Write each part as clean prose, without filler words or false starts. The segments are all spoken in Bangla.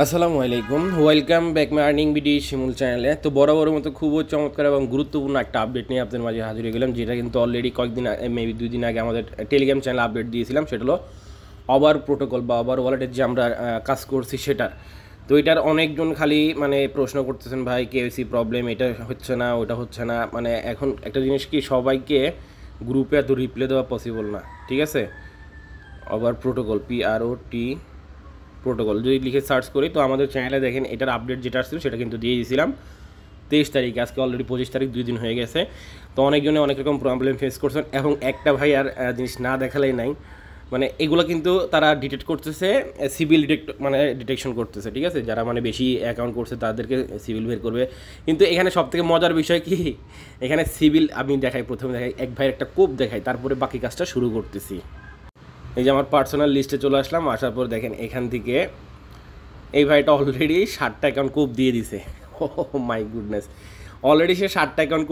আসসালামু আলাইকুম, welcome back my earning BD Shimul চ্যানেলে। তো বরাবরের মতো খুব চমৎকার এবং গুরুত্বপূর্ণ একটা আপডেট নিয়ে আপনাদের মাঝে হাজির হয়ে গেলাম, যেটা কিন্তু অলরেডি কয়েকদিন মেবি 2 দিন আগে আমাদের টেলিগ্রাম চ্যানেলে আপডেট দিয়েছিলাম। সেটা হলো ওভার প্রোটোকল বা ওভার ওয়ালেটের যে আমরা কাজ করছি সেটার। তো এটার অনেকজন খালি প্রশ্ন করতেছেন, ভাই কেওয়াইসি প্রবলেম, এটা হচ্ছে না, ওটা হচ্ছে না। এখন একটা জিনিস কি, সবাইকে গ্রুপে এত রিপ্লাই দেওয়া পসিবল না, ঠিক আছে? ওভার প্রোটোকল, PROT প্রোটোকল যদি লিখে সার্চ করি, তো আমাদের চ্যানেলে দেখেন এটার আপডেট যেটা আসছিল সেটা কিন্তু দিয়ে দিয়েছিলাম 23 তারিখে। আজকে অলরেডি 25 তারিখ, 2 দিন হয়ে গেছে। তো অনেকজনে অনেক রকম প্রবলেম ফেস করছেন, এবং একটা ভাই আর জিনিস না দেখালেই নাই। এগুলো কিন্তু তারা ডিটেক্ট করতেছে, সিভিল ডিটেকশন করতেছে, ঠিক আছে? যারা বেশি অ্যাকাউন্ট করছে তাদেরকে সিভিল বের করবে। কিন্তু এখানে সবথেকে মজার বিষয় কি, এখানে সিভিল আমি দেখাই, প্রথমে দেখাই এক ভাইয়ের একটা কোপ দেখাই, তারপরে বাকি কাজটা শুরু করতেছি। এই যে আমার পার্সোনাল লিস্টে চলে আসলাম, আসার পর দেখেন এখান থেকে এই ভাইটা অলরেডি 60টা অ্যাকাউন্ট কোপ দিয়ে দিছে। ও মাই গুডনেস, অলরেডি সে 60টা অ্যাকাউন্ট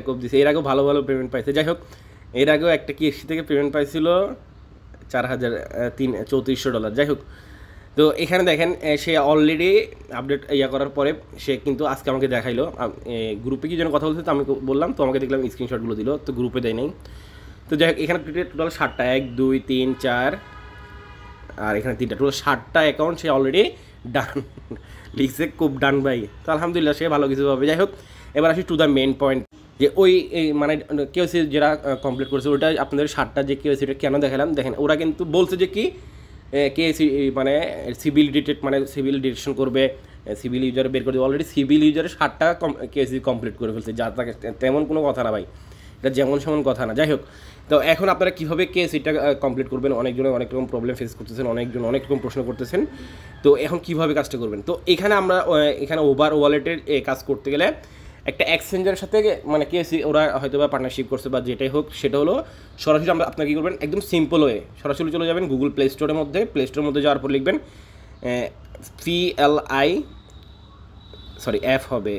কোপ দিছে। এর আগেও ভালো ভালো পেমেন্ট পাইছে। যাই হোক, এর আগেও একটা কিস্তি থেকে পেমেন্ট পাইছিল $4,3400। যাই হোক, তো এখানে দেখেন সে অলরেডি আপডেট করার পরে সে কিন্তু আজকে আমাকে দেখাইলো গ্রুপে কি যেন কথা বলছে, তো আমি বললাম, তো আমাকে দেখলাম স্ক্রিনশটগুলো দিল, তো গ্রুপে দেয় নাই। তো যাই হোক, এখানে টোটাল 60টা, 1 2 3 4 আর এখানে 3টা, টোটাল 60টা অ্যাকাউন্ট সে অলরেডি ডান লিখছে, খুব ডান ভাই। তো আলহামদুলিল্লাহ, সে ভালো কিছু পাবে। যাই হোক, এবার আসি টু দ্য মেন পয়েন্ট, যে ওই কেওসি যারা কমপ্লিট করেছে ওটা আপনাদের 60টা যে কেওসিটা কেন দেখালাম, দেখেন ওরা কিন্তু বলছে যে কি কেএসি সিভিল সিভিল ডিটেকশন করবে, সিভিল ইউজার বের করে দেবে। অলরেডি সিভিল ইউজারের 60টা কেএসি কমপ্লিট করে ফেলছে, যা তাকে তেমন কোনো কথা না ভাই, এটা যেমন সেমন কথা না। যাই হোক, তো এখন আপনারা কীভাবে কেএসিটা কমপ্লিট করবেন, অনেকজনে অনেক রকম প্রবলেম ফেস করতেছেন, অনেকজন অনেক রকম প্রশ্ন করতেছেন। তো এখন কীভাবে কাজটা করবেন, তো এখানে আমরা এখানে ওভার ওয়ালেটের কাজ করতে গেলে একটা এক্সচেঞ্জের সাথে কেএসি ওরা হয়তো বা পার্টনারশিপ করছে বা যেটাই হোক, সেটা হলো সরাসরি আপনারা কী করবেন, একদম সিম্পল হয়ে সরাসরি চলে যাবেন গুগল প্লে স্টোরের মধ্যে। প্লে স্টোরের মধ্যে যাওয়ার পর লিখবেন এফ হবে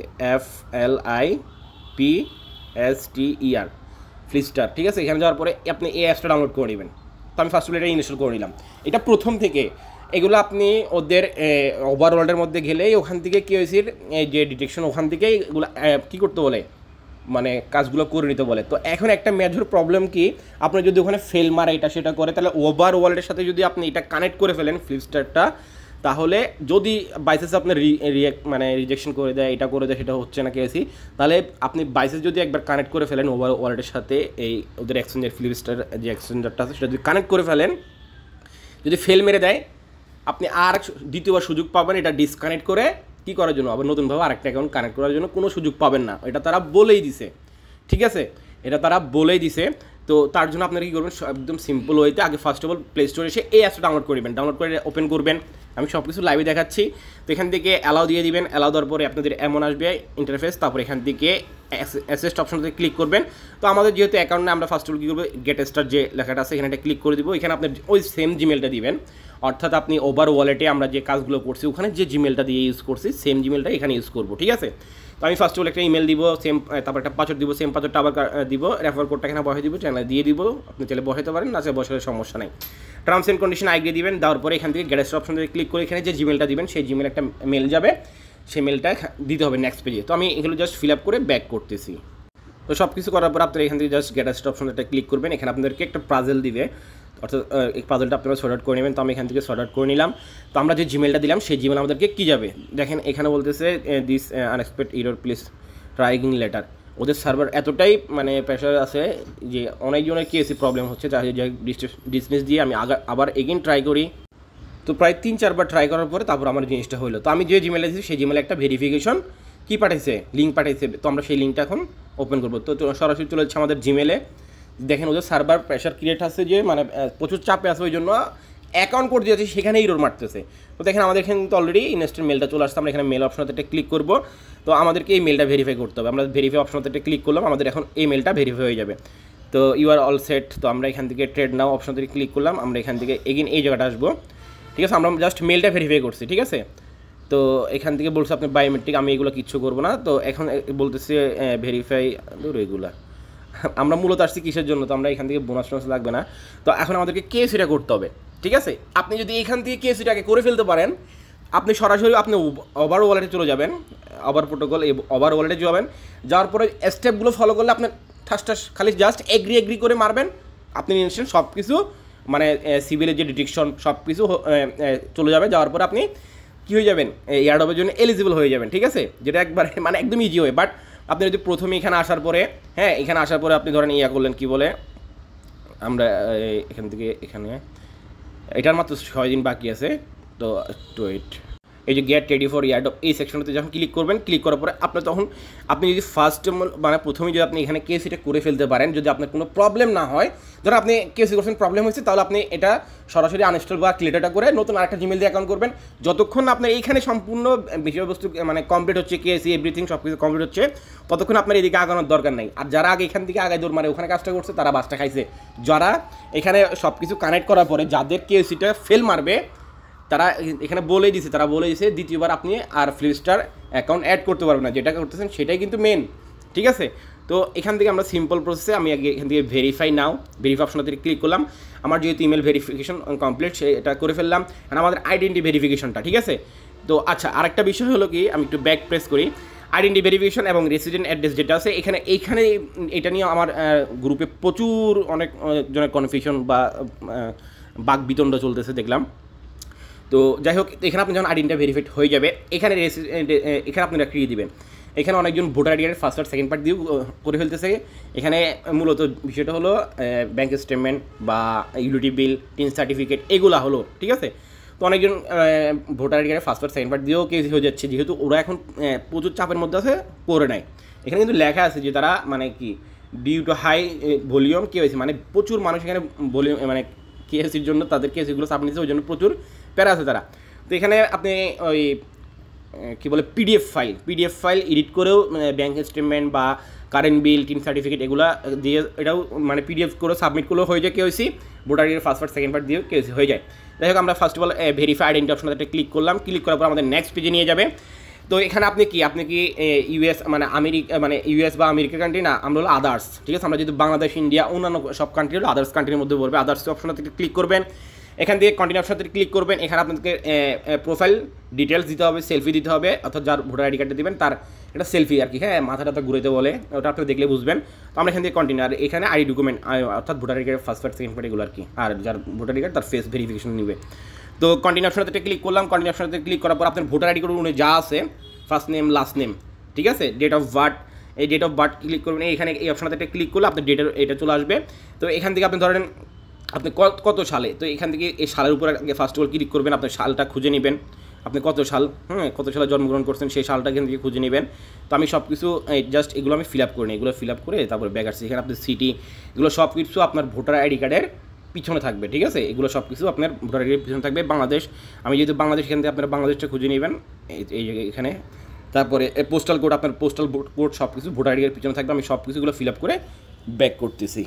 FLIPSTER ফ্লিস্টার, ঠিক আছে? এখানে যাওয়ার পরে আপনি এই অ্যাপসটা ডাউনলোড করে নেবেন। তো আমি ফার্স্ট এটা ইনস্টল করে নিলাম। এটা প্রথম থেকে এগুলো আপনি ওদের ওভারওয়ার্ল্ডের মধ্যে গেলেই ওখান থেকে কেওয়াইসির যে ডিটেকশন, ওখান থেকেই এগুলো কী করতে বলে, কাজগুলো করে নিতে বলে। তো এখন একটা মেজর প্রবলেম কি, আপনি যদি ওখানে ফেল মারে এটা সেটা করে, তাহলে ওভারওয়ার্ল্ডের সাথে যদি আপনি এটা কানেক্ট করে ফেলেন ফ্লিপস্টারটা, তাহলে যদি বাইসেস আপনার রিজেকশন করে দেয়, এটা করে দেয়, সেটা হচ্ছে না কেওয়াইসি, তাহলে আপনি বাইসেস যদি একবার কানেক্ট করে ফেলেন ওভার ওয়ালেটের সাথে, এই ওদের এক্সচেঞ্জের ফ্লিপস্টার যে এক্সচেঞ্জারটা আছে সেটা যদি কানেক্ট করে ফেলেন, যদি ফেল মেরে দেয়, আপনি আর দ্বিতীয়বার সুযোগ পাবেন এটা ডিসকানেক্ট করে কী করার জন্য, আবার নতুনভাবে আরেকটা অ্যাকাউন্ট কানেক্ট করার জন্য কোনো সুযোগ পাবেন না। এটা তারা বলেই দিছে, ঠিক আছে? এটা তারা বলেই দিছে। তো তার জন্য আপনারা কী করবেন, একদম সিম্পল ওয়েতে আগে ফার্স্ট অফ অল প্লে স্টোরে এসে এই অ্যাপসটা ডাউনলোড করবেন। ডাউনলোড করে ওপেন করবেন, আমি সব কিছু লাইভে দেখাচ্ছি। তো এখান থেকে অ্যালাউ দিয়ে দিবেন। অ্যালাউ দেওয়ার পরে আপনাদের এমন আসবে ইন্টারফেস, তারপর এখান থেকে অ্যাসেস্ট অপশনটাতে ক্লিক করবেন। তো আমাদের যেহেতু অ্যাকাউন্ট না, আমরা ফার্স্ট অফ অল কী করবো, গেট স্টার্ট যে লেখাটা আছে এখানে একটা ক্লিক করে দিব। এখানে আপনার ওই সেম জিমেলটা দিবেন, অর্থাৎ আপনি ওভার ওয়ালেটে আমরা যে কাজগুলো করছি ওখানে যে জিমেলটা দিয়ে ইউজ করছি সেম জিমেলটা এখানে ইউজ করবো, ঠিক আছে? তো আমি ফার্স্ট অফ অল একটা ইমেল দিব, সেম, তারপর একটা পাসওয়ার্ড দিব, সেম পাসওয়ার্ডটা আবার দিব, রেফার কোডটা এখানে বসে দিব, চ্যানেলে দিয়ে দিব। আপনি চাইলে বসাতে পারেন, না চাইলে বসালে সমস্যা নেই। টার্মস অ্যান্ড কন্ডিশন আইডিয়া দিবেন, দেওয়ার পরে এখান থেকে গেট স্টার্ট অপশনে ক্লিক করে এখানে যে জিমেলটা দিবেন সেই জিমেল একটা মেল যাবে, সেই মেলটা দিতে হবে নেক্সট পেজে। তো আমি এগুলো জাস্ট ফিল আপ করে ব্যাক করতেছি। তো সব কিছু করার পর আপনারা এখান থেকে জাস্ট গেট স্টার্ট অপশনটা ক্লিক করবেন। এখানে আপনাদেরকে একটা পাজেল দিবে, অর্থাৎ এই পাজলটা আপনারা সর্ট আউট করে নেবেন। তো আমি এখান থেকে সর্ট আউট করে নিলাম। তো আমরা যে জিমেলটা দিলাম সেই জিমেল আমাদেরকে কী যাবে, দেখেন এখানে বলতেছে this unexpected error please try again later. ওদের সার্ভার এতটাই প্রেশার আছে যে অনেকজনের কেএসি প্রবলেম হচ্ছে, যা ডিসমিস দিয়ে আমি আবার এগেইন ট্রাই করি। তো প্রায় 3-4 বার ট্রাই করার পরে তারপর আমার জিনিসটা হলো। তো আমি যে জিমেলে দিয়েছি সেই জিমেলে একটা ভেরিফিকেশন কী পাঠাইছে, লিঙ্ক পাঠাইছে। তো আমরা সেই লিঙ্কটা এখন ওপেন করবো। তো সরাসরি চলে যাচ্ছে আমাদের জিমেলে। দেখেন ওদের সার্ভার প্রেশার ক্রিয়েট আছে, যে প্রচুর চাপে আছে, ওই জন্য অ্যাকাউন্ট কোড দিয়েছে সেখানে ইরর মারতেছে। তো দেখেন আমাদের এখানে তো অলরেডি ইনস্ট্যান্ট মেলটা চলে আসছে। আমরা এখানে মেল অপশনতে একটা ক্লিক করবো। তো আমাদেরকে এই মেলটা ভেরিফাই করতে হবে। আমরা ভেরিফাই অপশনতে একটা ক্লিক করলাম, আমাদের এখন এই মেলটা ভেরিফাই হয়ে যাবে। তো ইউ আর অল সেট। তো আমরা এখান থেকে ট্রেড নাও অপশন থেকে ক্লিক করলাম। আমরা এখান থেকে এগেইন এই জায়গাটা আসবো, ঠিক আছে? আমরা জাস্ট মেলটা ভেরিফাই করছি, ঠিক আছে? তো এখান থেকে বলছে আপনি বায়োমেট্রিক, আমি এগুলো কিচ্ছু করবো না। তো এখন বলতেছে ভেরিফাই এগুলো। আমরা মূলত আসছি কিসের জন্য, তো আমরা এখান থেকে বোনাস টোনাস লাগবে না। তো এখন আমাদেরকে কেএসিটা করতে হবে, ঠিক আছে? আপনি যদি এখান থেকে কেএসিটাকে করে ফেলতে পারেন, আপনি সরাসরি আপনি ওভার ওয়ালেটে চলে যাবেন, ওভার প্রোটোকল ওভার ওয়ালেটে যাবেন, যাওয়ার পরে স্টেপগুলো ফলো করলে আপনার ঠাস ঠাস খালি জাস্ট এগ্রি করে মারবেন, আপনি ইনস্ট্যান্ট সব কিছু মানে সিভিলের যে ডিটেকশন সব কিছু চলে যাবে। যাওয়ার পরে আপনি কী হয়ে যাবেন, এয়ারড্রপের জন্য এলিজিবল হয়ে যাবেন, ঠিক আছে, যেটা একবারে মানে একদম ইজি হয়। বাট আপনি যদি প্রথমে এখানে আসার পরে, হ্যাঁ এখানে আসার পরে আপনি ধরেন করলেন কী বলে, আমরা এখান থেকে এখানে এটার মাত্র 6 দিন বাকি আছে, তো একটু ওয়েট। এই যে গেট রেডি ফর এয়ারড্রপ এই সেকশনটাতে যখন ক্লিক করবেন, ক্লিক করার পরে আপনার তখন আপনি যদি ফার্স্ট মানে প্রথমেই যদি আপনি এখানে কেসিটা করে ফেলতে পারেন, যদি আপনার কোনো প্রবলেম না হয়, ধরো আপনি কেসি করছেন প্রবলেম হয়েছে, তাহলে আপনি এটা সরাসরি আনইনস্টল বা ক্লিয়ারটা করে নতুন আরেকটা জিমেল দিয়ে অ্যাকাউন্ট করবেন। যতক্ষণ আপনার এইখানে সম্পূর্ণ বিষয়বস্তু মানে কমপ্লিট হচ্ছে, কেসি এভরিথিং সব কিছু কমপ্লিট হচ্ছে, ততক্ষণ আপনার এদিকে আগানোর দরকার নেই। আর যারা আগে এখান থেকে আগায় দৌড় মারে ওখানে কাজটা করছে তারা বাসটা খাইছে। যারা এখানে সব কিছু কানেক্ট করার পরে যাদের কেসিটা ফেল মারবে তারা এখানে বলেই দিছে, তারা বলে দিছে দ্বিতীয়বার আপনি আর ফ্লিপস্টার অ্যাকাউন্ট অ্যাড করতে পারবেন না, যেটা করতেছেন সেটাই কিন্তু মেন, ঠিক আছে। তো এখান থেকে আমরা সিম্পল প্রসেসে আমি আগে এখান থেকে ভেরিফাই অপশনতে ক্লিক করলাম। আমার যেহেতু ইমেল ভেরিফিকেশন কমপ্লিট সেটা করে ফেললাম, আর আমাদের আইডেন্টি ভেরিফিকেশনটা, ঠিক আছে। তো আচ্ছা, আরেকটা বিষয় হলো কি, আমি একটু ব্যাক প্রেস করি, আইডেন্টি ভেরিফিকেশন এবং রেসিডেন্ট অ্যাড্রেস যেটা আছে এইখানে এটা নিয়ে আমার গ্রুপে প্রচুর অনেক জনের কনফিউশন বা বাক বিতণ্ড চলতেছে দেখলাম। তো যাই হোক, এখানে আপনি যখন আইডেন্টিটা ভেরিফাইড হয়ে যাবে, এখানে আপনারা ক্রিয়ে দিবেন। এখানে অনেকজন ভোটার আইডি কার্ডের ফার্স্ট আর সেকেন্ড পার্ট দিয়েও করে ফেলতেছে। এখানে মূলত বিষয়টা হলো ব্যাঙ্ক স্টেটমেন্ট বা ইউটিলিটি বিল, টিন সার্টিফিকেট এগুলো হলো, ঠিক আছে। তো অনেকজন ভোটার আইডি কার্ডের ফার্স্ট আর সেকেন্ড পার্ট দিয়েও কেস হয়ে যাচ্ছে, যেহেতু ওরা এখন প্রচুর চাপের মধ্যে আছে, করে নেয়। এখানে কিন্তু লেখা আছে যে তারা মানে কি due to high volume KYC, মানে প্রচুর মানুষ এখানে ভলিউম মানে কেএসির জন্য তাদের কেসিগুলো সাবমিট দিচ্ছে, ওই জন্য প্রচুর প্যারা আছে তারা। তো এখানে আপনি ওই কী বলে পিডিএফ ফাইল এডিট করেও ব্যাঙ্ক স্টেটমেন্ট বা কারেন্ট বিল, টিন সার্টিফিকেট এগুলো দিয়ে এটাও মানে পিডিএফ করে সাবমিট করলেও হয়ে যায় কেওয়াইসি, ভোটার আইডির ফার্স্ট পার্ট সেকেন্ড পার্ট দিয়েও কেওয়াইসি হয়ে যায়। যাই হোক, আমরা first of all verify identity অপশনটাতে ক্লিক করলাম। ক্লিক করার পর আমাদের নেক্সট পেজে নিয়ে যাবে। তো এখানে আপনি কি ইউএস মানে ইউএস বা আমেরিকা কান্ট্রি না, আমরা হলো আদার্স, ঠিক আছে। আমরা যেহেতু বাংলাদেশ, ইন্ডিয়া, অন্যান্য সব কান্ট্রি হলো আদার্স কান্ট্রির মধ্যে পড়বে। আদার্স অপশনটাতে ক্লিক করবেন, এখান থেকে কন্টিনিউ অপশনটাতে ক্লিক করবেন। এখানে আপনাদেরকে প্রোফাইল ডিটেলস দিতে হবে, সেলফি দিতে হবে, অর্থাৎ যার ভোটার আইডি কার্ডটা দেবেন তার একটা সেলফি আর কি, হ্যাঁ মাথাটা ঘুরেতে বলে, ওটা আপনি দেখলে বুঝবেন। তো আমরা এখান থেকে কন্টিনিউ, আর এখানে আইডি ডকুমেন্ট অর্থাৎ voter ID card first part second part এগুলো আর কি, আর যার ভোটার আইডি কার্ড তার ফেস ভেরিফিকেশন নেবে। তো কন্টিনিউ অপশনটাতে ক্লিক করলাম। কন্টিনিউ অপশনটাতে ক্লিক করার পর আপনার ভোটার আইডি কার্ড অনুযায়ী যা আছে, ফার্স্ট নেম, লাস্ট নেম, ঠিক আছে, ডেট অফ বার্থ, এই ডেট অফ বার্থ ক্লিক করবেন। এখানে এই অপশনটাতে ক্লিক করলে আপনার ডেটের এটা চলে আসবে। তো এখান থেকে আপনি ধরেন আপনি কত সালে, তো এখান থেকে এই সালের উপরে ফার্স্ট অফ অল ক্লিক করবেন, আপনার সালটা খুঁজে নেবেন, আপনি কত সালে জন্মগ্রহণ করছেন সেই সালটা এখান থেকে খুঁজে নেবেন। তো আমি সব কিছু জাস্ট এগুলো আমি ফিল আপ করে নিই, এগুলো ফিল আপ করে তারপরে ব্যাক আসছি। এখানে আপনার সিটি এগুলো সব কিছু আপনার ভোটার আইডি কার্ডের পিছনে থাকবে, ঠিক আছে, এগুলো সব কিছু আপনার ভোটার আইডি পিছনে থাকবে। বাংলাদেশ, আমি যেহেতু বাংলাদেশ, এখান থেকে আপনারা বাংলাদেশটা খুঁজে নেবেন এই এখানে। তারপরে পোস্টাল কোড, আপনার পোস্টাল কোড সব কিছু ভোটার আইডি কার্ডের পিছনে থাকবে। আমি সব কিছুগুলো ফিল আপ করে ব্যাক করতেছি।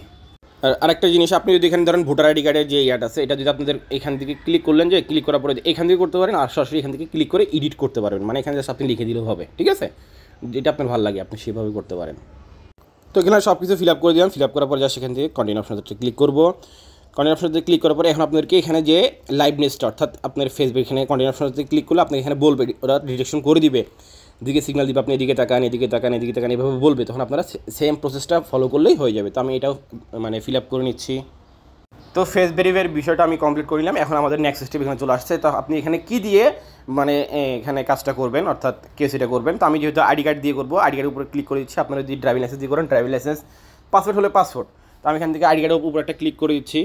আর আরেকটা জিনিস, আপনি যদি এখানে ধরেন ভোটার আইডি কার্ডের যে ইয়াটা আছে, এটা যদি আপনাদের এখান থেকে ক্লিক করলেন, যে ক্লিক করার পরে এখান থেকে করতে পারেন, আর সরাসরি এখান থেকে ক্লিক করে এডিট করতে পারবেন, মানে এখানে জাস্ট আপনি লিখে দিলেও হবে, ঠিক আছে, যেটা আপনার ভালো লাগে আপনি সেভাবে করতে পারেন। তো এখানে সব কিছু ফিল আপ করে দিলাম। ফিল আপ করার পরে জাস্ট এখান থেকে কন্টিনিউ অপশনটাতে ক্লিক করবো। কন্টিনিউ অপশনটাতে ক্লিক করার পরে এখন আপনাদেরকে এখানে যে লাইভনেসটা, অর্থাৎ আপনার ফেসবুক, এখানে কন্টিনিউ অপশনটাতে ক্লিক করলে আপনাকে এখানে বলবে, ওরা ডিটেকশন করে দিবে, দিকে সিগন্যাল দিবে, আপনি এদিকে তাকান, এদিকে তাকান, এদিকে তাকান, এভাবে বলবে, তখন আপনারা সেম প্রসেসটা ফলো করলেই হয়ে যাবে। তো আমি এটাও মানে ফিল আপ করে নিচ্ছি। তো ফেস ভেরিফাইয়ের বিষয়টা আমি কমপ্লিট করে নিলাম। এখন আমাদের নেক্সট স্টেপ এখানে চলে আসছে। তো আপনি এখানে কী দিয়ে মানে এখানে কাজটা করবেন, অর্থাৎ কেসিটা করবেন। তো আমি যেহেতু আইডি কার্ড দিয়ে করবো, আইডি কার্ডের উপরে ক্লিক করে দিচ্ছি। আপনারা যদি ড্রাইভিং লাইসেন্স দিয়ে করেন ড্রাইভিং লাইসেন্স, পাসপোর্ট হলে পাসপোর্ট। তো আমি এখান থেকে আইডি কার্ডের উপরে একটা ক্লিক করে দিচ্ছি।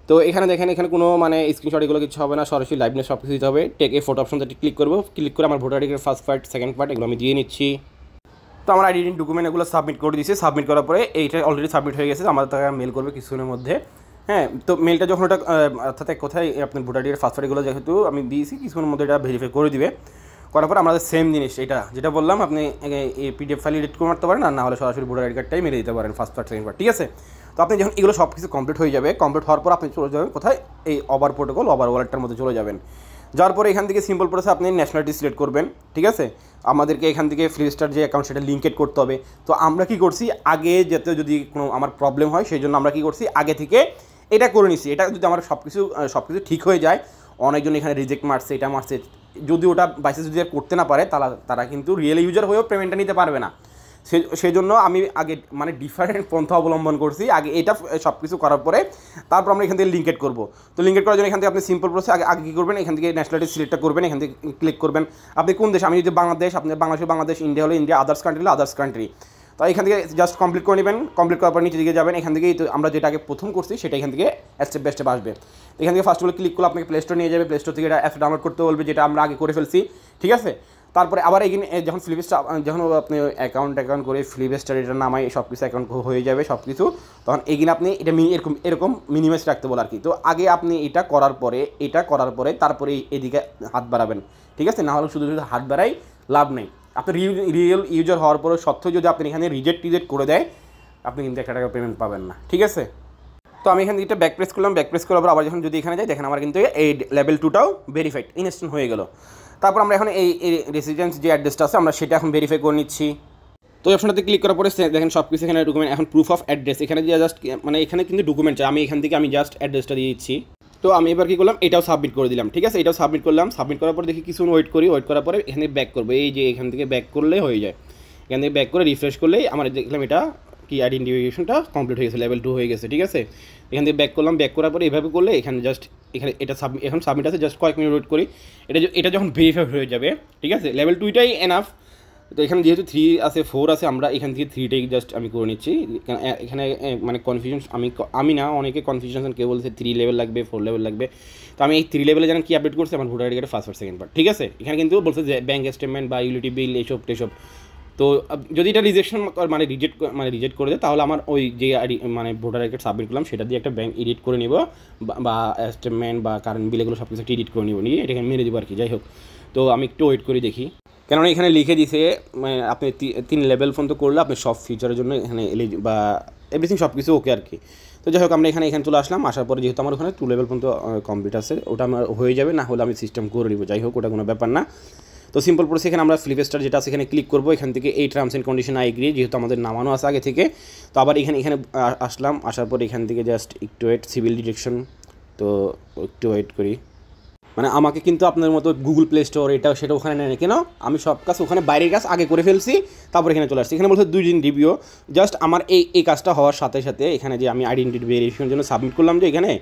তো এখানে দেখেন, এখানে কোনো মানে স্ক্রিনশট এগুলো কিছু হবে না, সরাসরি লাইভনেস সব কিছু দিতে হবে। টেক এ ফটো অপশনটা ক্লিক করবো। ক্লিক করে আমার voter ID card first part second part এগুলো আমি দিয়ে নিচ্ছি। তো আমার আইডেন্টি ডকুমেন্ট এগুলো সাবমিট করে দিয়েছি। সাবমিট করার পরে এইটা অলরেডি সাবমিট হয়ে গেছে, আমাদের তাকে মেল করবে কিছুক্ষণের মধ্যে। হ্যাঁ, তো মেলটা যখন ওটা অর্থাৎ কোথায় আপনার ভোটার আইডির ফার্স্ট পার্ট এগুলো যেহেতু আমি দিয়েছি, কিছুক্ষণের মধ্যে এটা ভেরিফাই করে দিবে। করার পর আমাদের সেম জিনিস এটা যেটা বললাম, আপনি এই পিডিএফ ফাইল এডিট করে মারতে পারেন, আর না হলে সরাসরি ভোটার আইডি কার্ডটাই মেরে দিতে পারেন ফার্স্ট পার্ট সেকেন্ড পার্ট, ঠিক আছে। তো আপনি যখন এগুলো সব কিছু কমপ্লিট হয়ে যাবে, কমপ্লিট হওয়ার পর আপনি চলে যাবেন কোথায়, এই ওভার প্রোটোকল ওভার ওয়ালেটটার মধ্যে চলে যাবেন। যাওয়ার পরে এখান থেকে সিম্পল প্রসেস আপনি ন্যাশনালিটি সিলেক্ট করবেন, ঠিক আছে। আমাদেরকে এখান থেকে ফ্লিপস্টার যে অ্যাকাউন্ট সেটা লিঙ্কেড করতে হবে। তো আমরা কি করছি, আগে যেতে যদি কোনো আমার প্রবলেম হয় সেই জন্য আমরা কি করছি, আগে থেকে এটা করে নিছি। এটা যদি আমার সব কিছু ঠিক হয়ে যায়, অনেকজন এখানে রিজেক্ট মারছে, এটা মারছে, যদি ওটা বাইসেস যদি করতে না পারে তারা কিন্তু রিয়েল ইউজার হয়েও পেমেন্টটা নিতে পারবে না। সেই জন্য আমি আগে মানে ডিফারেন্ট পন্থা অবলম্বন করছি। আগে এটা সব কিছু করার পরে তারপর আমরা এখান থেকে লিঙ্কেট করবো। তো লিঙ্কেট করার জন্য এখান থেকে আপনি সিম্পল প্রসেস আগে কী করবেন, এখান থেকে ন্যাশনালিটি সিলেক্টটা করবেন, এখান থেকে ক্লিক করবেন আপনি কোন দেশ। আমি যদি বাংলাদেশ, আপনি বাংলাদেশ, ইন্ডিয়া হলে ইন্ডিয়া, আদার্স কান্ট্রি হলে আদার্স কান্ট্রি। তো এখান থেকে জাস্ট কমপ্লিট করে নেবেন। কমপ্লিট করার পর নিচে দিকে যাবেন, এখান থেকেই তো আমরা যেটা আগে প্রথম করছি সেটা এখান থেকে স্টেপ বাই স্টেপ আসবে। এখান থেকে ফার্স্ট অফ অল ক্লিক করলে আপনাকে প্লে স্টোর নিয়ে যাবে। প্লে স্টোর থেকে এটা অ্যাপস ডাউনলোড করতে বলবে, যেটা আমরা আগে করে ফেলছি, ঠিক আছে। তারপরে আবার এখানে যখন যখন আপনি অ্যাকাউন্ট করে ফ্লিপস্টার এটা নামাই সব কিছু অ্যাকাউন্ট হয়ে যাবে সব কিছু, তখন এখানে আপনি এটা এরকম মিনিমাইজ রাখতে বলে আর কি। তো আগে আপনি এটা করার পরে তারপরে এদিকে হাত বাড়াবেন, ঠিক আছে। না হলে শুধু হাত বাড়াই লাভ নেই। আপনি রিয়েল ইউজার হওয়ার পরে সত্ত্বেও যদি আপনি এখানে রিজেক্ট করে দেয়, আপনি কিন্তু 1 টাকা পেমেন্ট পাবেন না, ঠিক আছে। তো আমি এখান থেকে ব্যাক প্রেস করলাম। ব্যাক প্রেস করার পর আবার যখন যদি এখানে যাই, দেখেন আমার কিন্তু এই লেভেল 2টাও ভেরিফাইড ইনস্ট্যান্ট হয়ে গেল। তারপর আমরা এখন এই রেসিডেন্স যে অ্যাড্রেসটা আছে আমরা সেটা এখন ভেরিফাই করে নিচ্ছি। তো অপশনটাতে ক্লিক করার পরে দেখেন সব কিছু এখানে ডকুমেন্ট, এখন প্রুফ অফ অ্যাড্রেস এখানে দিয়ে জাস্ট মানে এখানে কিন্তু ডকুমেন্ট চাই। আমি এখান থেকে জাস্ট অ্যাড্রেসটা দিয়ে দিচ্ছি। তো আমি এবার কী করলাম, এটাও সাবমিট করে দিলাম, ঠিক আছে। এটাও সাবমিট করলাম। সাবমিট করার পর দেখি কিছু ওয়েট করার পরে এখান থেকে ব্যাক করবো। এই যে এখান থেকে ব্যাক করলে হয়ে যায়। এখান থেকে ব্যাক করে রিফ্রেশ করলেই আমার দেখলাম এটা কি আইডেন্টিফিকেশনটা কমপ্লিট হয়ে গেছে, লেভেল 2 হয়ে গেছে, ঠিক আছে। এখান থেকে ব্যাক করলাম। ব্যাক করার পরে এভাবে করলে এখানে এটা এখন সাবমিট আছে, জাস্ট কয়েক মিনিট ওয়েট করি। এটা যখন ভেরিফাই হয়ে যাবে, ঠিক আছে, লেভেল 2টাই এনাফ। তো এখানে যেহেতু 3 আছে 4 আছে, আমরা এখান থেকে 3টাই জাস্ট আমি করে নিচ্ছি। এখানে মানে কনফিউশন আমি না, অনেকে কনফিউশন কেউ বলছে 3 লেভেল লাগবে, 4 লেভেল লাগবে। তো আমি এই 3 লেভেলে জানেন কি আপডেট করছি, আমার ভোটার আইডি কার্ডের ফার্স্ট সেকেন্ড পার্ট, ঠিক আছে। এখানে কিন্তু বলছে যে ব্যাঙ্ক স্টেটমেন্ট বা ইউটিলিটি বিল এইসব টেসব। তো যদি এটা রিজেক্ট করে দেয়, তাহলে আমার ওই যে মানে ভোটার আইডি কার্ড সাবমিট করলাম সেটা দিয়ে একটা ব্যাঙ্ক এডিট করে নিব, বা স্টেটমেন্ট বা কারেন্ট বিল এগুলো সব কিছু এডিট করে নিব, নিয়ে এটাকে মেরে দেবো আর কি। যাই হোক, তো আমি একটু ওয়েট করে দেখি, কেননা এখানে লিখে দিছে আপনি 3 লেভেল পর্যন্ত করলে আপনি সব ফিচারের জন্য এখানে বা এভরিথিং সব কিছু ওকে আর কি। তো যাই হোক, আমরা এখানে চলে আসলাম। আসার পরে যেহেতু আমার ওখানে 2 লেভেল পর্যন্ত কমপ্লিট আছে, ওটা আমার হয়ে যাবে, না হলে আমি সিস্টেম করে নিব। যাই হোক, ওটা কোনো ব্যাপার না। তো সিম্পল প্রসেস এখানে আমরা ফ্লিপস্টার যেটা আছে এখানে ক্লিক করবো। এখান থেকে এই terms and condition I agree, যেহেতু আমাদের নামানো আছে আগে থেকে। তো আবার এখানে আসলাম। আসার পর এখান থেকে জাস্ট একটু ওয়েট, সিভিল ডিটেকশন, তো একটু ওয়েট করি। মানে আমাকে কিন্তু আপনার মতো গুগল প্লে স্টোর এটা সেটা ওখানে নেয় না, কেন আমি সব কাজ ওখানে বাইরের কাজ আগে করে ফেলছি, তারপর এখানে চলে আসছি। এখানে বলতে 2 দিন রিভিউ, জাস্ট আমার এই কাজটা হওয়ার সাথে সাথে এখানে যে আমি আইডেন্টিটি ভেরিফিকেশনের জন্য সাবমিট করলাম, যে এখানে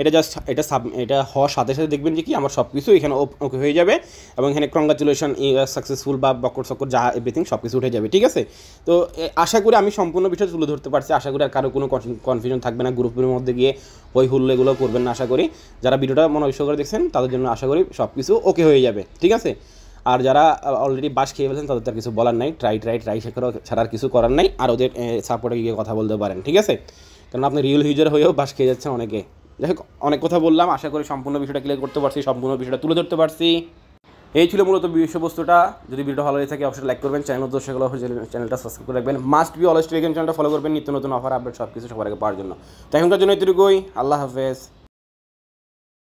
এটা হওয়ার সাথে সাথে দেখবেন যে কি আমার সব কিছু এখানে ওকে হয়ে যাবে, এবং এখানে কংগ্রাচুলেশন সাকসেসফুল বা বকর যা এভরিথিং সব কিছু উঠে যাবে, ঠিক আছে। তো আশা করি আমি সম্পূর্ণ বিষয় তুলে ধরতে পারছি। আশা করি আর কারো কোনো কনফিউশন থাকবে না, গ্রুপের মধ্যে গিয়ে ওই হুল্লো এগুলো করবেন না। আশা করি যারা ভিডিওটা মনোযোগ করে দেখছেন তাদের জন্য আশা করি সব কিছু ওকে হয়ে যাবে, ঠিক আছে। আর যারা অলরেডি বাস খেয়ে ফেলছেন তাদের তার কিছু বলার নাই, ট্রাই ছাড়ার কিছু করার নাই, আর ওদের সাপোর্টে গিয়ে কথা বলতে পারেন, ঠিক আছে। কারণ আপনি রিয়েল ইউজার হয়েও বাস খেয়ে যাচ্ছেন অনেকে। যাই হোক, অনেক কথা বললাম, আশা করি সম্পূর্ণ বিষয়টা ক্লিয়ার করতে পারছি, সম্পূর্ণ বিষয়টা তুলে ধরতে পারছি। এই ছিল মূলত বিষয়বস্তুটা। যদি ভিডিও ভালো লাগে থাকে অবশ্যই লাইক করবেন, চ্যানেলটা সাবস্ক্রাইব করে রাখবেন। মাস্ট বি অলওয়েজ টেলিগ্রাম চ্যানেলটা ফলো করবেন, নিত্য নতুন অফার আপডেট সব কিছু সবার আগে পাওয়ার জন্য। তো এখনকার জন্য এতটুকুই, আল্লাহ হাফেজ।